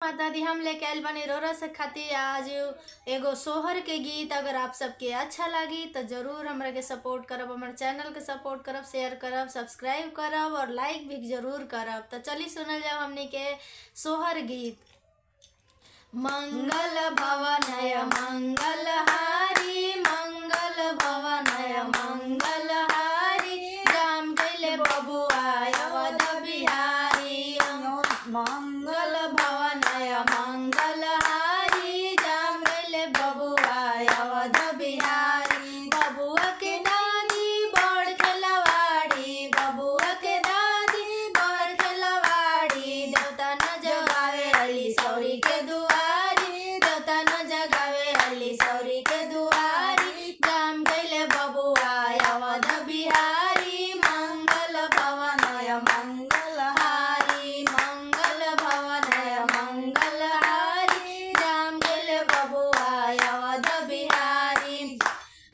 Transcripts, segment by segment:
माता दी हम लेके आइल बनी रोरा से खातिर आज एगो सोहर के गीत। अगर आप सबके अच्छा लगी तो जरूर हमरा के सपोर्ट करब, हमारे चैनल के सपोर्ट करब, शेयर करब, सब्सक्राइब करब और लाइक भी जरूर करब। तो चलिए सुनल जाओ हमने के सोहर गीत। मंगल भवनय मंगलहारी, मंगल भवनय मंगलहारी, जाम गइले बबुआ अवध बिहारी। मंगल भवनय मंगलहारी, जाम गइले बबुआ अवध बिहारी। बबुआ के दादी बड़ खेलवाड़ी, बबुआ के दादी बड़ खेलवाड़ी, देवता न जगावे अली सौरी के दुआरी, देवता न जगावे अली सौरी के दुआरी, जाम गइले बबुआ अवध बिहारी। मंगल भवनय मंगलहारी, मंगल भवनय मंगलहारी, जाम गइले बबुआ अवध बिहारी।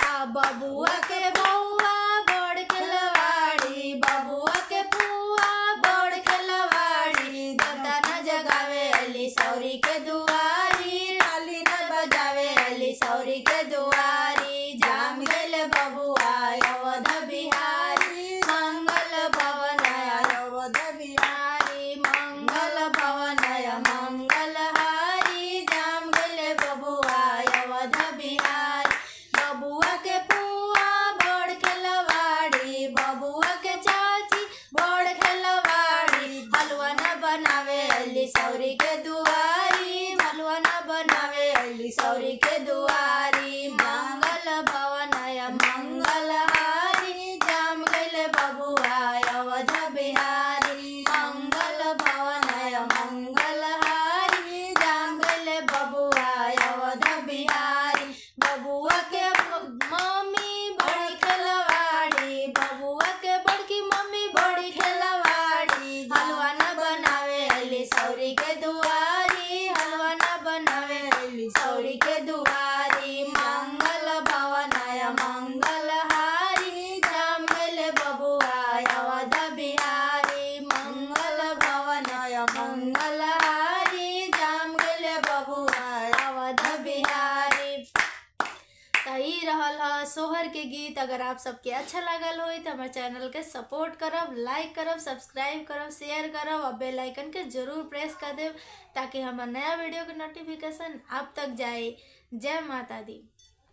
आ बबुआ के बउआ बड़ खेलवाड़ी, बबुआ के पुआ बड़ खेलवाड़ी, देवता न जगावे अली सौरी के दुआरी, ताली न बजावे अली सौरी के दुआरी, जाम गइले बबुआ अवध बिहारी। मंगल भवनय अवध बिहारी, मंगल भवनय मंगलहारी, जाम गइले बबुआ अवध बिहारी। बबुआ के पुआ बड़ खेलवाड़ी, बबुआ के चाची बड़ खेलवाड़ी, हलवा न बनावे अली सौरी के दुआरी, हलवा न बनावे अली सौरी के दुआरी। मंगल भवनय मंगलहारी, जाम गइले बबुआ अवध बिहारी। मंगल भवनय मंगलहारी, जाम गइले बबुआ अवध बिहारी। बबुआ के मम्मी बड़ी खेलवाड़ी, बबुआ के बड़की मम्मी बड़ी खेलवाड़ी, हलवा न बनावे अली सौरी के दुआरी, हलवा न बनावे अली सौरी के दुआरी। मंगल भवनय मंगलहारी, जाम गइले बबुआ अवध बिहारी। मंगल भवनय मंगलहारी, जाम गइले बबुआ अवध बिहारी। तो ई रहल ह सोहर के गीत। अगर आप सबके अच्छा लगल हो तो हमारे चैनल के सपोर्ट करब, लाइक करब, सब्सक्राइब करब, शेयर करब और बेल आइकन के जरूर प्रेस कर देब ताकि हमारे नया वीडियो के नोटिफिकेशन आप तक जाए। जय माता दी।